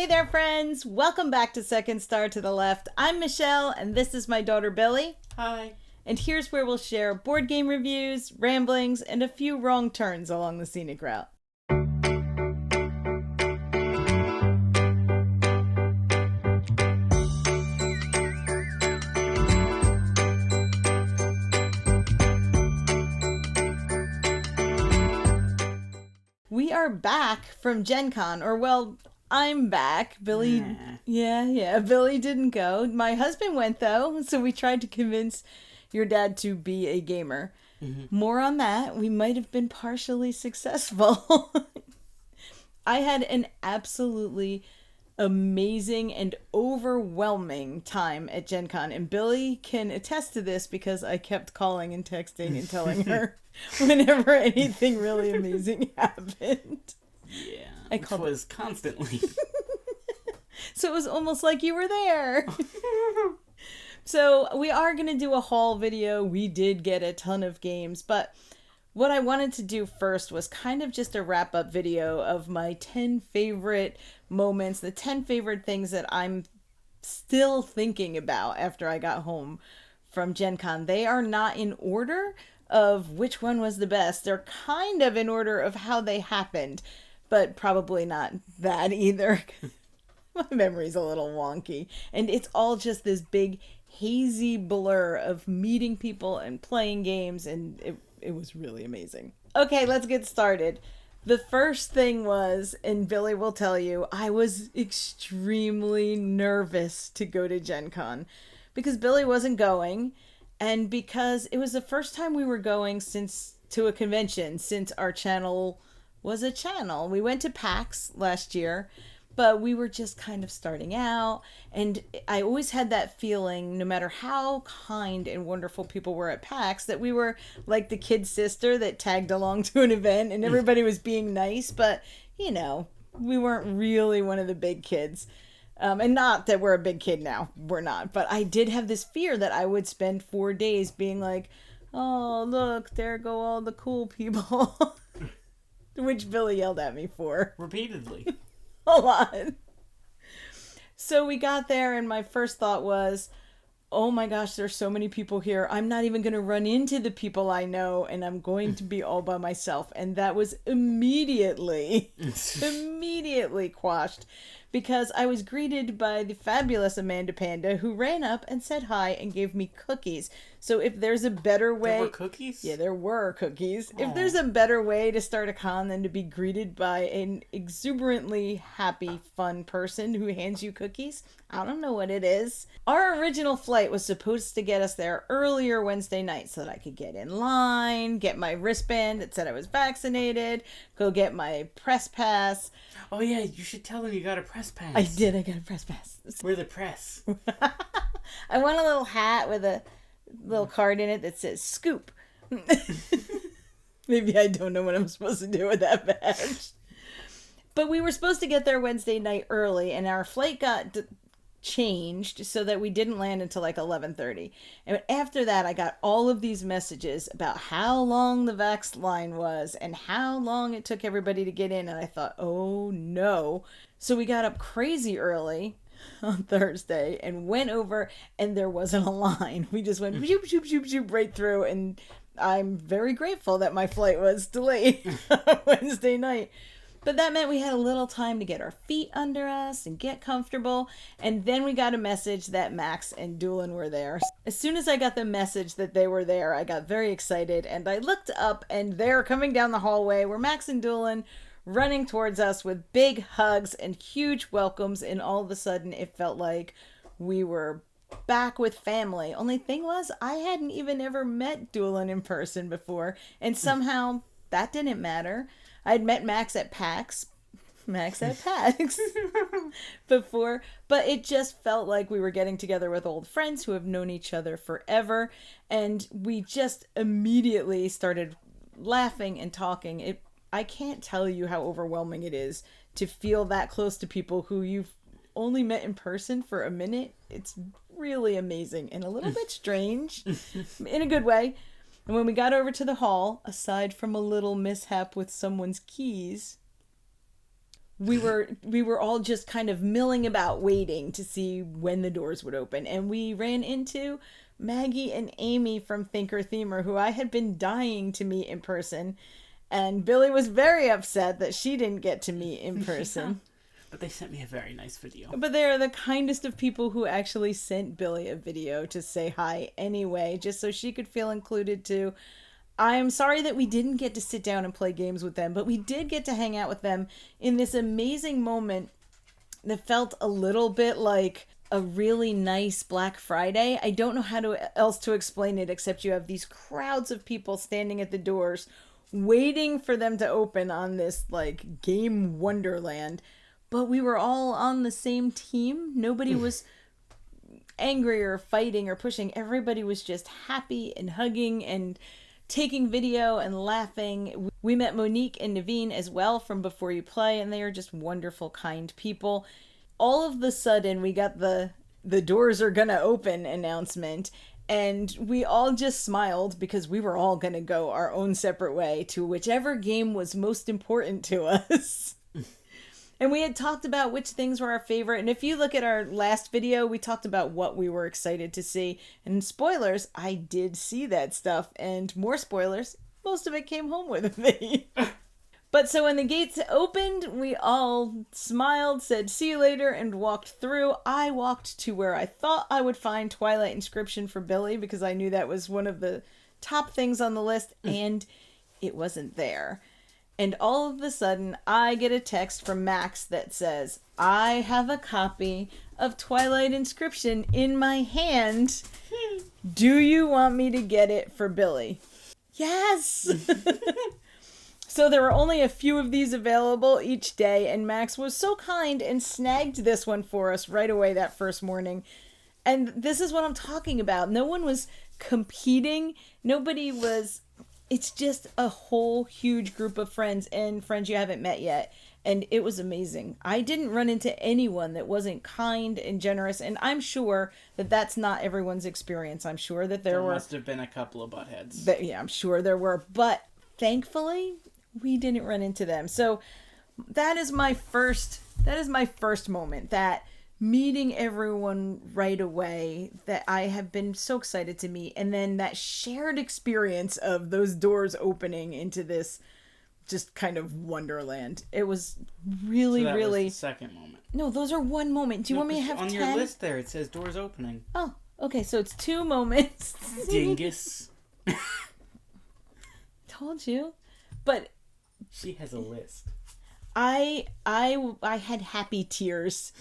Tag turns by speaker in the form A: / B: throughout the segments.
A: Hey there, friends! Welcome back to Second Star to the Left. I'm Michelle, and this is my daughter Billy.
B: Hi.
A: And here's where we'll share board game reviews, ramblings, and a few wrong turns along the scenic route. We are back from GenCon, or well, I'm back. Billy, Billy didn't go. My husband went though, so we tried to convince your dad to be a gamer. More on that. We might have been partially successful. I had an absolutely amazing and overwhelming time at GenCon, and Billy can attest to this because I kept calling and texting and telling her whenever anything really amazing happened.
B: Yeah,
A: it
B: was constantly.
A: So it was almost like you were there. So we are going to do a haul video. We did get a ton of games, but what I wanted to do first was kind of just a wrap-up video of my 10 favorite moments, the 10 favorite things that I'm still thinking about after I got home from GenCon. They are not in order of which one was the best. They're kind of in order of how they happened, but probably not that either. My memory's a little wonky, and it's all just this big hazy blur of meeting people and playing games, and it was really amazing. Okay, let's get started. The first thing was, and Billy will tell you, I was extremely nervous to go to GenCon because Billy wasn't going, and because it was the first time we were going to a convention since our channel was a channel. We went to PAX last year, but we were just kind of starting out, and I always had that feeling, no matter how kind and wonderful people were at PAX, that we were like the kid sister that tagged along to an event and everybody was being nice, but, you know, we weren't really one of the big kids. And not that we're a big kid now, we're not, but I did have this fear that I would spend 4 days being like, oh, look, there go all the cool people, which Billy yelled at me for.
B: Repeatedly.
A: A lot. So we got there, and my first thought was, oh my gosh, there's so many people here. I'm not even going to run into the people I know, and I'm going to be all by myself. And that was immediately quashed, because I was greeted by the fabulous Amanda Panda, who ran up and said hi and gave me cookies. So if there's a better way...
B: There were cookies?
A: Yeah, there were cookies.
B: Aww.
A: If there's a better way to start a con than to be greeted by an exuberantly happy, fun person who hands you cookies, I don't know what it is. Our original flight was supposed to get us there earlier Wednesday night so that I could get in line, get my wristband that said I was vaccinated, go get my press pass.
B: Oh yeah, you should tell them you got a press pass.
A: I did, I got a press pass.
B: We're the press.
A: I want a little hat with a little card in it that says Scoop. Maybe I don't know what I'm supposed to do with that badge. But we were supposed to get there Wednesday night early, and our flight got changed so that we didn't land until like 11:30. And after that, I got all of these messages about how long the vax line was and how long it took everybody to get in, and I thought, oh no. So we got up crazy early on Thursday and went over, and there wasn't a line. We just went zoop, zoop, zoop, zoop right through, and I'm very grateful that my flight was delayed Wednesday night. But that meant we had a little time to get our feet under us and get comfortable. And then we got a message that Max and Doolin were there. As soon as I got the message that they were there, I got very excited. And I looked up, and they're coming down the hallway were Max and Doolin running towards us with big hugs and huge welcomes. And all of a sudden, it felt like we were back with family. Only thing was, I hadn't even ever met Doolin in person before. And somehow that didn't matter. I'd met Max at PAX before, but it just felt like we were getting together with old friends who have known each other forever, and we just immediately started laughing and talking. I can't tell you how overwhelming it is to feel that close to people who you've only met in person for a minute. It's really amazing and a little bit strange in a good way. And when we got over to the hall, aside from a little mishap with someone's keys, we were all just kind of milling about waiting to see when the doors would open. And we ran into Maggie and Amy from Thinker Themer, who I had been dying to meet in person. And Billy was very upset that she didn't get to meet in person.
B: But they sent me a very nice video.
A: But they're the kindest of people who actually sent Billy a video to say hi anyway, just so she could feel included too. I'm sorry that we didn't get to sit down and play games with them, but we did get to hang out with them in this amazing moment that felt a little bit like a really nice Black Friday. I don't know else to explain it, except you have these crowds of people standing at the doors waiting for them to open on this like game wonderland. But we were all on the same team. Nobody was angry or fighting or pushing. Everybody was just happy and hugging and taking video and laughing. We met Monique and Naveen as well from Before You Play, and they are just wonderful, kind people. All of the sudden, we got the doors are gonna open announcement, and we all just smiled because we were all gonna go our own separate way to whichever game was most important to us. And we had talked about which things were our favorite. And if you look at our last video, we talked about what we were excited to see. And spoilers, I did see that stuff. And more spoilers, most of it came home with me. But so when the gates opened, we all smiled, said see you later, and walked through. I walked to where I thought I would find Twilight Inscription for Billy, because I knew that was one of the top things on the list, and it wasn't there. And all of a sudden, I get a text from Max that says, I have a copy of Twilight Inscription in my hand. Do you want me to get it for Billy? Yes! So there were only a few of these available each day, and Max was so kind and snagged this one for us right away that first morning. And this is what I'm talking about. No one was competing. Nobody was... It's just a whole huge group of friends and friends you haven't met yet. And it was amazing. I didn't run into anyone that wasn't kind and generous. And I'm sure that that's not everyone's experience. I'm sure that there
B: must have been a couple of buttheads.
A: Yeah, I'm sure there were. But thankfully, we didn't run into them. So that is my first moment, that meeting everyone right away that I have been so excited to meet. And then that shared experience of those doors opening into this just kind of wonderland. It was really,
B: so that
A: really...
B: was the second moment.
A: No, those are one moment. Do you want me to have 10?
B: On your list there, it says doors opening.
A: Oh, okay. So it's 2 moments.
B: Dingus.
A: Told you. But...
B: She has a list.
A: I had happy tears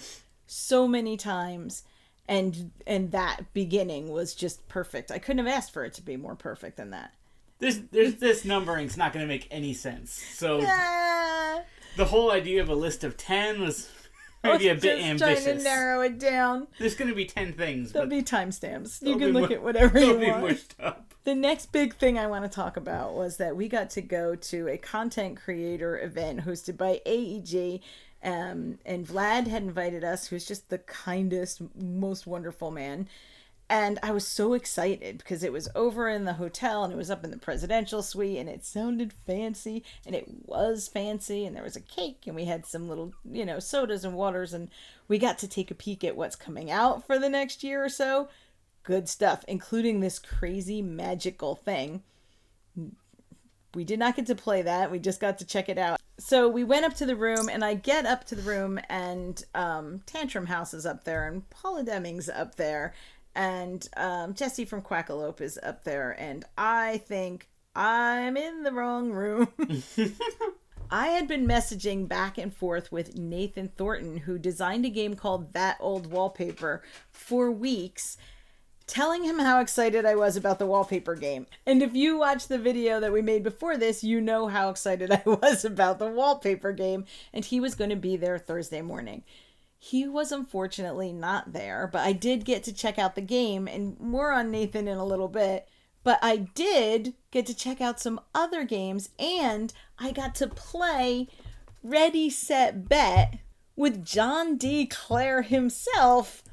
A: so many times, and that beginning was just perfect. I couldn't have asked for it to be more perfect than that.
B: This numbering's not going to make any sense. So the whole idea of a list of 10 was maybe a bit ambitious.
A: Trying to narrow it down.
B: There's going to be 10 things.
A: There'll be timestamps. You can look at whatever you want.
B: They'll be mushed up.
A: The next big thing I want to talk about was that we got to go to a content creator event hosted by AEG. And Vlad had invited us, who's just the kindest, most wonderful man. And I was so excited because it was over in the hotel and it was up in the presidential suite and it sounded fancy, and it was fancy, and there was a cake and we had some little, sodas and waters, and we got to take a peek at what's coming out for the next year or so. Good stuff, including this crazy magical thing. We did not get to play that. We just got to check it out. So we went up to the room, and I get up to the room, and Tantrum House is up there, and Paula Deming's up there, and Jesse from Quackalope is up there, and I think I'm in the wrong room. I had been messaging back and forth with Nathan Thornton, who designed a game called That Old Wallpaper, for weeks, telling him how excited I was about the Wallpaper game. And if you watch the video that we made before this, you know how excited I was about the Wallpaper game, and he was going to be there Thursday morning. He was unfortunately not there, but I did get to check out the game, and more on Nathan in a little bit. But I did get to check out some other games, and I got to play Ready, Set, Bet with John D. Clare himself,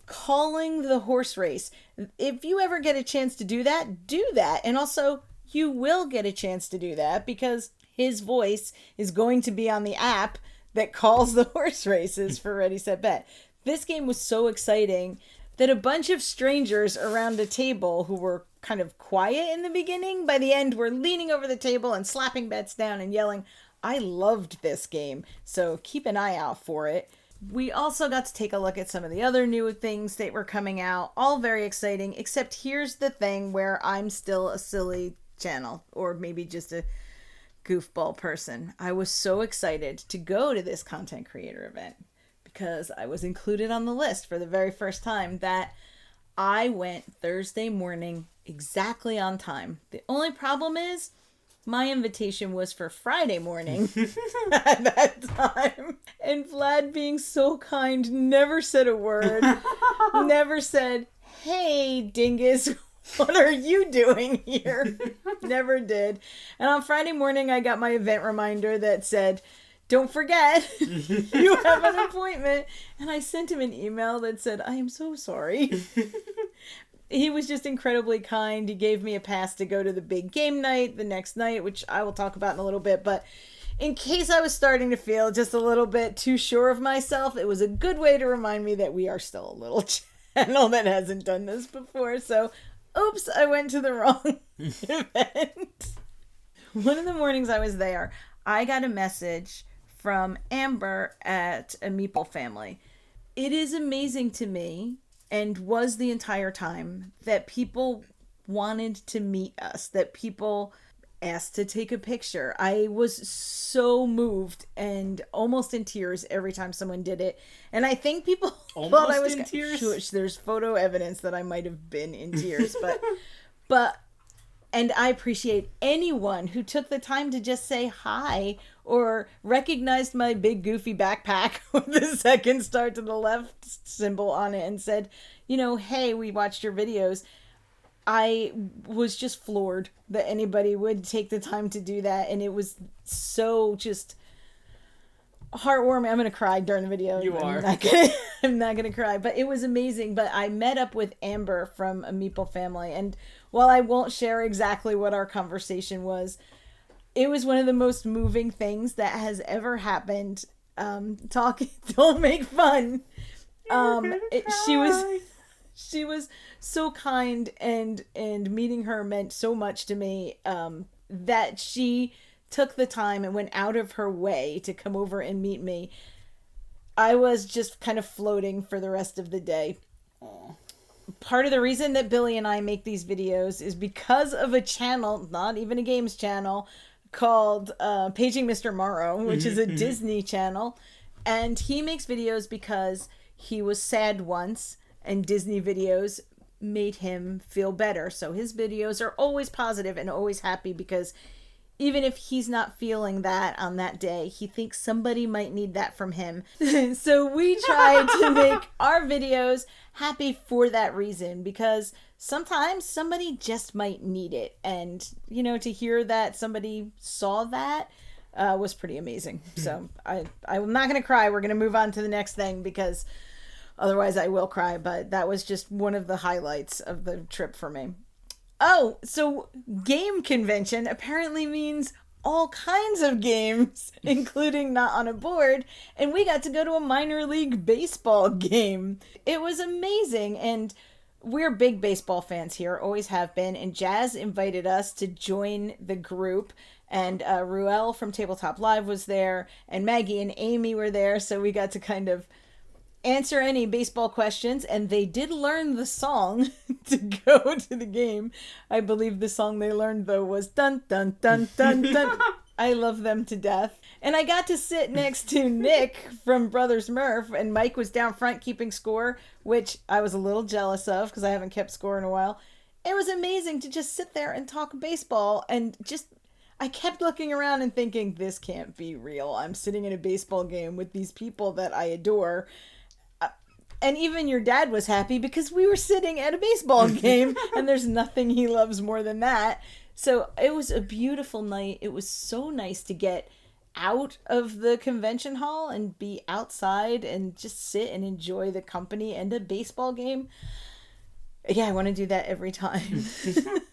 A: calling the horse race. If you ever get a chance to do that, do that. And also, you will get a chance to do that because his voice is going to be on the app that calls the horse races for Ready, Set, Bet. This game was so exciting that a bunch of strangers around a table who were kind of quiet in the beginning, by the end were leaning over the table and slapping bets down and yelling, I loved this game, so keep an eye out for it. We also got to take a look at some of the other new things that were coming out, all very exciting, except here's the thing where I'm still a silly channel, or maybe just a goofball person. I was so excited to go to this content creator event because I was included on the list for the very first time that I went Thursday morning exactly on time. The only problem is my invitation was for Friday morning at that time. And Vlad, being so kind, never said a word. Never said, hey, dingus, what are you doing here? Never did. And on Friday morning, I got my event reminder that said, don't forget, you have an appointment. And I sent him an email that said, I am so sorry. He was just incredibly kind. He gave me a pass to go to the big game night the next night, which I will talk about in a little bit. But in case I was starting to feel just a little bit too sure of myself, it was a good way to remind me that we are still a little channel that hasn't done this before. So, oops, I went to the wrong event. One of the mornings I was there, I got a message from Amber at a Meeple Family. It is amazing to me, and was the entire time, that people wanted to meet us, that people asked to take a picture. I was so moved and almost in tears every time someone did it. And I think people thought I was
B: in tears.
A: Shush, there's photo evidence that I might have been in tears, but and I appreciate anyone who took the time to just say hi or recognized my big goofy backpack with the second star to the left symbol on it and said, you know, hey, we watched your videos. I was just floored that anybody would take the time to do that. And it was so just heartwarming. I'm going to cry during the video.
B: You are.
A: I'm not going to cry, but it was amazing. But I met up with Amber from a Meeple Family, and while I won't share exactly what our conversation was, it was one of the most moving things that has ever happened. Don't make fun. She was so kind, and meeting her meant so much to me, that she took the time and went out of her way to come over and meet me. I was just kind of floating for the rest of the day.
B: Aww.
A: Part of the reason that Billy and I make these videos is because of a channel, not even a games channel, called Paging Mr. Morrow, which is a Disney channel. And he makes videos because he was sad once, and Disney videos made him feel better. So his videos are always positive and always happy, because even if he's not feeling that on that day, he thinks somebody might need that from him. So we try to make our videos happy for that reason, because sometimes somebody just might need it. And, you know, to hear that somebody saw that was pretty amazing. So I'm not going to cry. We're going to move on to the next thing, because otherwise I will cry. But that was just one of the highlights of the trip for me. Oh, so game convention apparently means all kinds of games, including not on a board. And we got to go to a minor league baseball game. It was amazing. And we're big baseball fans here, always have been. And Jazz invited us to join the group. And Ruel from Tabletop Live was there. And Maggie and Amy were there. So we got to kind of answer any baseball questions, and they did learn the song to go to the game. I believe the song they learned, though, was dun dun dun dun dun. I love them to death. And I got to sit next to Nick from Brothers Murph, and Mike was down front keeping score, which I was a little jealous of because I haven't kept score in a while. It was amazing to just sit there and talk baseball, and just I kept looking around and thinking, this can't be real. I'm sitting in a baseball game with these people that I adore. And even your dad was happy because we were sitting at a baseball game, and there's nothing he loves more than that. So it was a beautiful night. It was so nice to get out of the convention hall and be outside and just sit and enjoy the company and a baseball game. Yeah, I want to do that every time.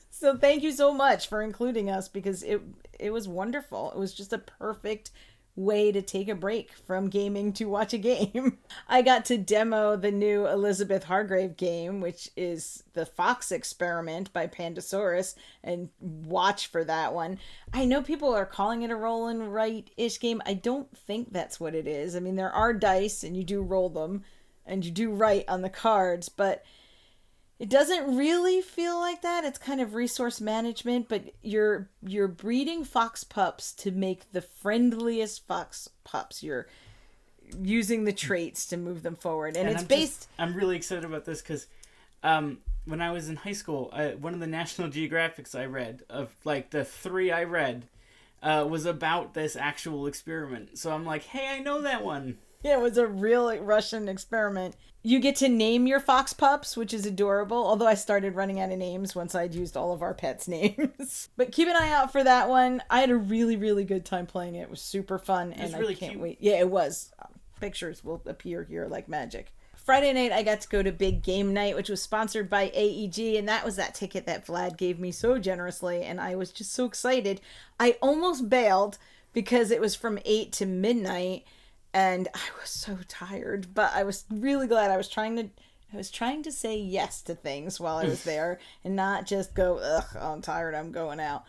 A: So thank you so much for including us, because it was wonderful. It was just a perfect way to take a break from gaming to watch a game. I got to demo the new Elizabeth Hargrave game, which is the Fox Experiment by Pandasaurus, and watch for that one. I know people are calling it a roll and write-ish game. I don't think that's what it is. I mean, there are dice, and you do roll them, and you do write on the cards, but it doesn't really feel like that. It's kind of resource management, but you're breeding fox pups to make the friendliest fox pups. You're using the traits to move them forward, and it's based.
B: I'm really excited about this because when I was in high school, one of the National Geographics I read, of like the 3 I read, was about this actual experiment. So I'm like, hey, I know that one.
A: Yeah, it was a real Russian experiment. You get to name your fox pups, which is adorable, although I started running out of names once I'd used all of our pets' names. But keep an eye out for that one. I had a really, really good time playing it. It was super fun, and I can't wait. Yeah, it was. Pictures will appear here like magic. Friday night, I got to go to Big Game Night, which was sponsored by AEG, and that was that ticket that Vlad gave me so generously, and I was just so excited. I almost bailed because it was from 8 to midnight, and I was so tired, but I was really glad. I was trying to say yes to things while I was there and not just go, ugh, I'm tired, I'm going out.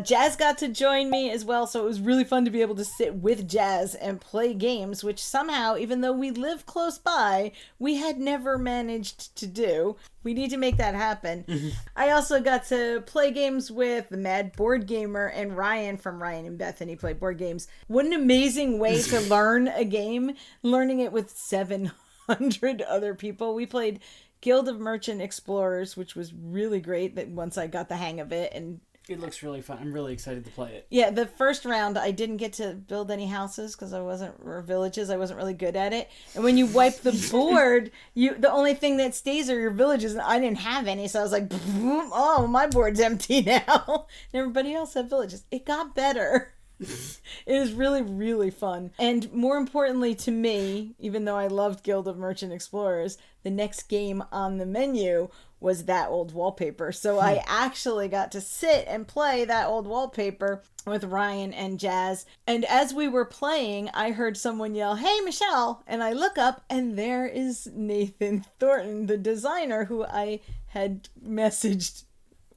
A: Jazz got to join me as well, so it was really fun to be able to sit with Jazz and play games, which somehow, even though we live close by, we had never managed to do. We need to make that happen. I also got to play games with the Mad Board Gamer and Ryan from Ryan and Bethany Play Board Games. What an amazing way to learn a game, learning it with 700 other people. We played Guild of Merchant Explorers, which was really great that once I got the hang of it, and
B: it looks really fun. I'm really excited to play it.
A: Yeah, the first round, I didn't get to build any houses because or villages. I wasn't really good at it. And when you wipe the board, the only thing that stays are your villages. And I didn't have any, so I was like, oh, my board's empty now. And everybody else had villages. It got better. It is really, really fun. And more importantly to me, even though I loved Guild of Merchant Explorers, the next game on the menu was That Old Wallpaper. So I actually got to sit and play That Old Wallpaper with Ryan and Jazz. And as we were playing, I heard someone yell, "Hey, Michelle!" And I look up, and there is Nathan Thornton, the designer who I had messaged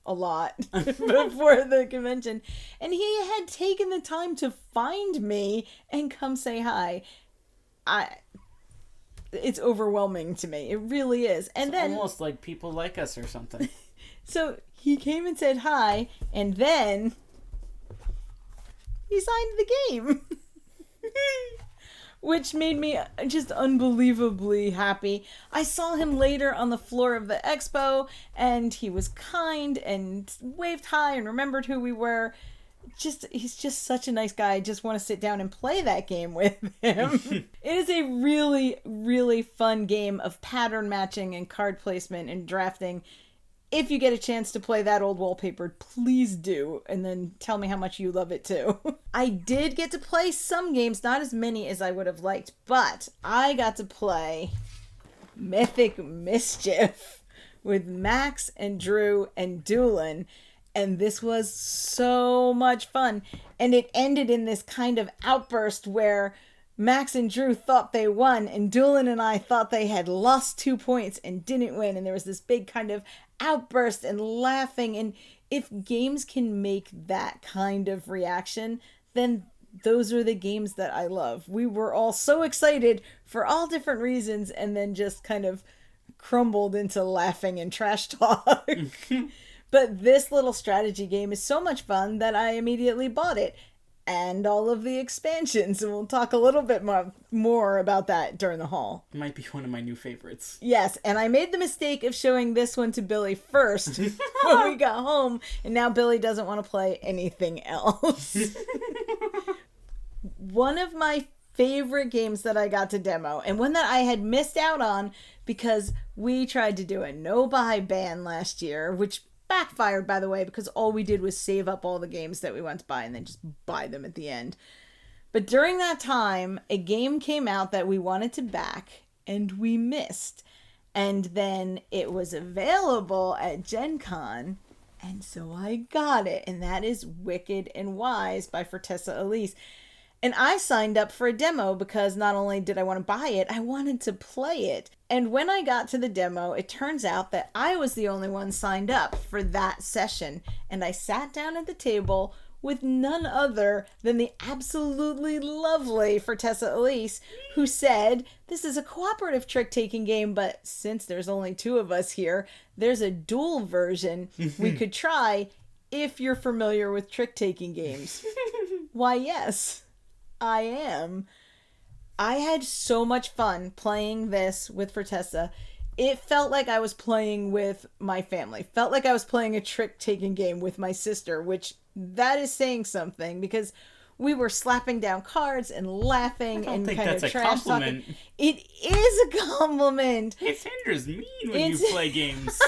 A: a lot before the convention. And he had taken the time to find me and come say hi. It's overwhelming to me. It really is. And
B: it's
A: then
B: almost like people like us or something.
A: So he came and said hi, and then he signed the game. Which made me just unbelievably happy. I saw him later on the floor of the expo, and he was kind and waved hi and remembered who we were. He's just such a nice guy. I just want to sit down and play that game with him. It is a really, really fun game of pattern matching and card placement and drafting. If you get a chance to play That Old Wallpaper, please do, and then tell me how much you love it too. I did get to play some games, not as many as I would have liked, but I got to play Mythic Mischief with Max and Drew and Doolin. And this was so much fun. And it ended in this kind of outburst where Max and Drew thought they won, and Doolin and I thought they had lost 2 points and didn't win. And there was this big kind of outburst and laughing. And if games can make that kind of reaction, then those are the games that I love. We were all so excited for all different reasons, and then just kind of crumbled into laughing and trash talk. But this little strategy game is so much fun that I immediately bought it. And all of the expansions. And we'll talk a little bit more about that during the haul.
B: It might be one of my new favorites.
A: Yes, and I made the mistake of showing this one to Billy first when we got home. And now Billy doesn't want to play anything else. One of my favorite games that I got to demo, and one that I had missed out on because we tried to do a no-buy ban last year, which backfired, by the way, because all we did was save up all the games that we went to buy and then just buy them at the end. But during that time, a game came out that we wanted to back and we missed. And then it was available at GenCon, and so I got it. And that is Wicked and Wise by Fortessa Elise. And I signed up for a demo because not only did I want to buy it, I wanted to play it. And when I got to the demo, it turns out that I was the only one signed up for that session. And I sat down at the table with none other than the absolutely lovely Fortessa Elise, who said, this is a cooperative trick-taking game, but since there's only 2 of us here, there's a dual version we could try if you're familiar with trick-taking games. Why, yes, I am. I had so much fun playing this with Fortessa. It felt like I was playing with my family. Felt like I was playing a trick-taking game with my sister, which that is saying something because we were slapping down cards and laughing and kind of trash talking. It is a compliment.
B: Cassandra's mean when you play games.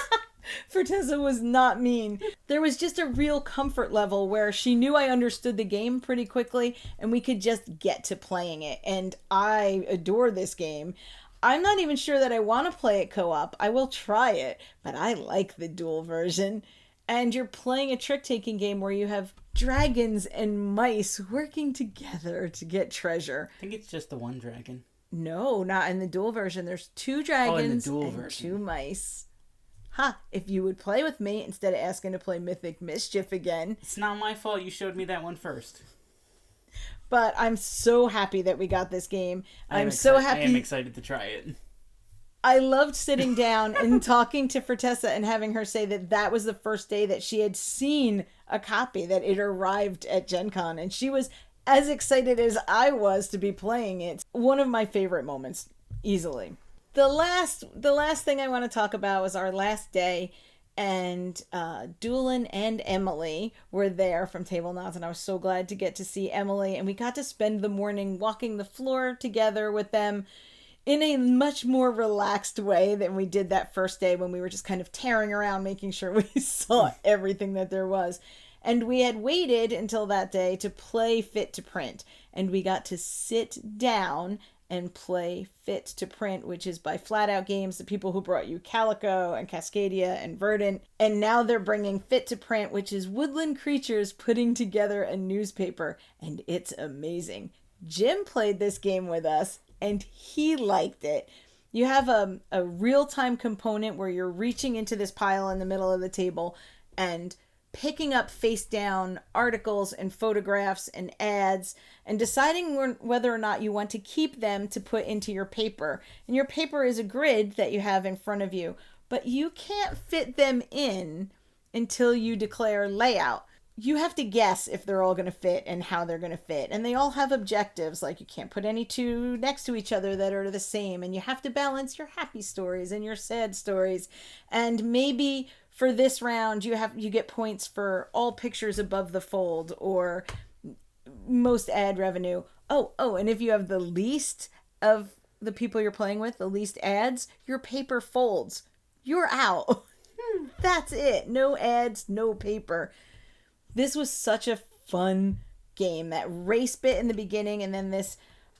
A: Fortessa was not mean. There was just a real comfort level where she knew I understood the game pretty quickly and we could just get to playing it. And I adore this game. I'm not even sure that I want to play it co-op. I will try it, but I like the dual version. And you're playing a trick-taking game where you have dragons and mice working together to get treasure.
B: I think it's just the one dragon.
A: No, not in the dual version. There's 2 dragons and 2 mice. If you would play with me instead of asking to play Mythic Mischief again.
B: It's not my fault you showed me that one first.
A: But I'm so happy that we got this game. I'm
B: so
A: happy.
B: I am excited to try it.
A: I loved sitting down and talking to Fortessa and having her say that that was the first day that she had seen a copy, that it arrived at GenCon. And she was as excited as I was to be playing it. One of my favorite moments, easily. The last thing I want to talk about was our last day, and Doolin and Emily were there from Table Knots, and I was so glad to get to see Emily, and we got to spend the morning walking the floor together with them in a much more relaxed way than we did that first day when we were just kind of tearing around making sure we saw everything that there was. And we had waited until that day to play Fit to Print, and we got to sit down and play Fit to Print, which is by Flat Out Games, the people who brought you Calico and Cascadia and Verdant. And now they're bringing Fit to Print, which is woodland creatures putting together a newspaper. And it's amazing. Jim played this game with us, and he liked it. You have a real-time component where you're reaching into this pile in the middle of the table and picking up face-down articles and photographs and ads and deciding whether or not you want to keep them to put into your paper. And your paper is a grid that you have in front of you, but you can't fit them in until you declare layout. You have to guess if they're all going to fit and how they're going to fit. And they all have objectives, like you can't put any 2 next to each other that are the same. And you have to balance your happy stories and your sad stories. And maybe for this round, you get points for all pictures above the fold or most ad revenue. Oh, and if you have the least of the people you're playing with, the least ads, your paper folds. You're out. That's it. No ads, no paper. This was such a fun game. That race bit in the beginning and then this,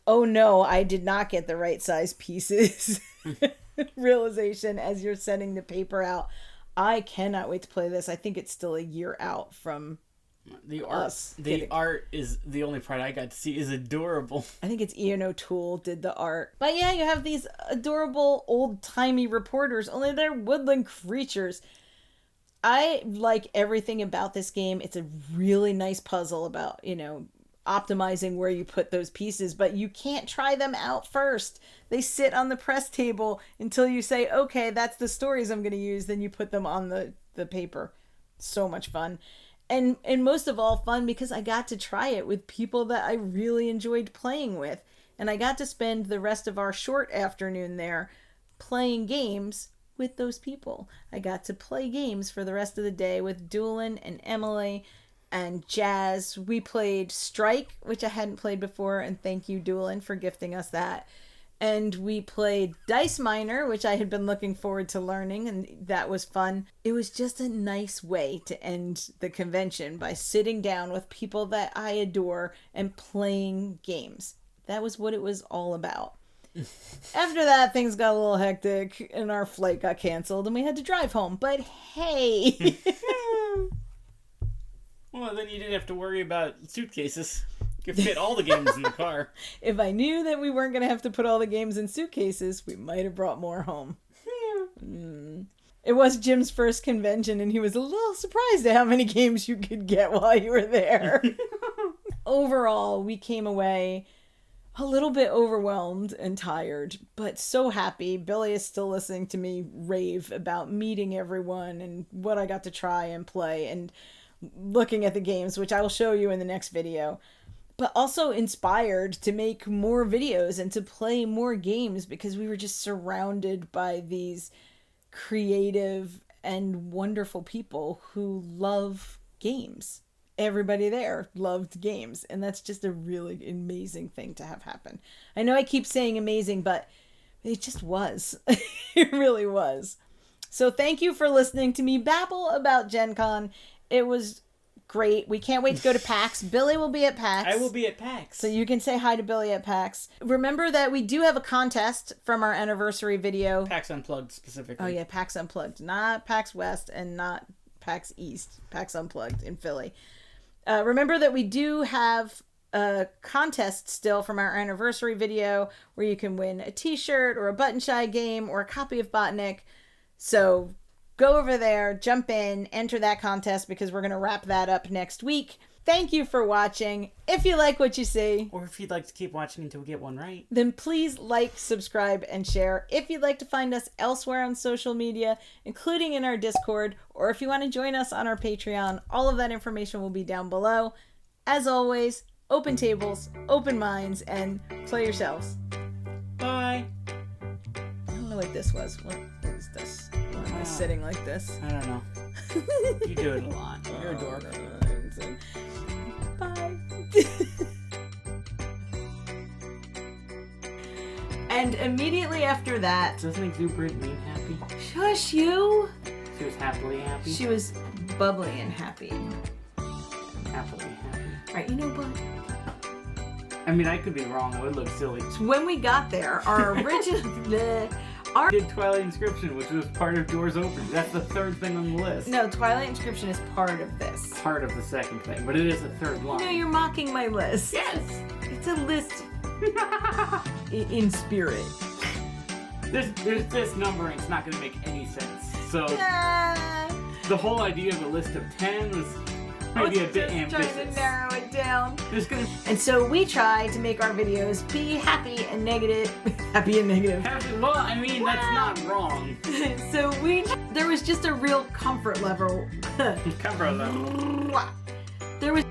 A: oh no, I did not get the right size pieces realization as you're sending the paper out. I cannot wait to play this. I think it's still a year out from
B: the art. The art is the only part I got to see is adorable.
A: I think it's Ian O'Toole did the art. But yeah, you have these adorable old-timey reporters, only they're woodland creatures. I like everything about this game. It's a really nice puzzle about, optimizing where you put those pieces, but you can't try them out first. They sit on the press table until you say, okay, that's the stories I'm going to use. Then you put them on the paper. So much fun. And most of all fun because I got to try it with people that I really enjoyed playing with. And I got to spend the rest of our short afternoon there playing games with those people. I got to play games for the rest of the day with Doolin and Emily and Jazz. We played Strike, which I hadn't played before, and thank you, Doolin, for gifting us that. And we played Dice Miner, which I had been looking forward to learning, and that was fun. It was just a nice way to end the convention by sitting down with people that I adore and playing games. That was what it was all about. After that, things got a little hectic and our flight got canceled and we had to drive home. But hey!
B: Well, then you didn't have to worry about suitcases. could fit all the games in the car.
A: If I knew that we weren't going to have to put all the games in suitcases, we might have brought more home. It was Jim's first convention, and he was a little surprised at how many games you could get while you were there. Overall, we came away a little bit overwhelmed and tired, but so happy. Billy is still listening to me rave about meeting everyone and what I got to try and play and looking at the games, which I will show you in the next video. But also inspired to make more videos and to play more games because we were just surrounded by these creative and wonderful people who love games. Everybody there loved games, and that's just a really amazing thing to have happen. I know I keep saying amazing, but it just was. It really was. So thank you for listening to me babble about Gen Con. It was great. We can't wait to go to PAX. Billy will be at PAX.
B: I will be at PAX.
A: So you can say hi to Billy at PAX. Remember that we do have a contest from our anniversary video.
B: PAX Unplugged specifically.
A: Oh yeah, PAX Unplugged. Not PAX West and not PAX East. PAX Unplugged in Philly. Remember that we do have a contest still from our anniversary video where you can win a t-shirt or a Button Shy game or a copy of Botnik. So go over there, jump in, enter that contest because we're going to wrap that up next week. Thank you for watching. If you like what you see,
B: or if you'd like to keep watching until we get one right,
A: then please like, subscribe, and share. If you'd like to find us elsewhere on social media, including in our Discord, or if you want to join us on our Patreon, all of that information will be down below. As always, open tables, open minds, and play yourselves.
B: bye.
A: I don't know what this was. What is this? Why am I sitting like this?
B: I don't know. You do it a lot. You're a dork.
A: Bye. And immediately after that...
B: Doesn't exuberant mean happy?
A: Shush you!
B: She was happily happy?
A: She was bubbly and happy.
B: Happily happy.
A: Right, you know what?
B: I mean, I could be wrong. It would look silly.
A: So when we got there, our original...
B: I did Twilight Inscription, which was part of Doors Open. That's the third thing on the list.
A: No, Twilight Inscription is part of this.
B: Part of the second thing, but it is the third line.
A: No, you're mocking my list.
B: Yes!
A: It's a list in spirit.
B: This numbering not going to make any sense. So the whole idea of a list of 10 was maybe a bit ambitious.
A: Trying to narrow it down.
B: And
A: so we try to make our videos be happy and negative. Happy and negative.
B: Well, I mean, that's not wrong.
A: So there was just a real comfort level.
B: Comfort level.
A: There was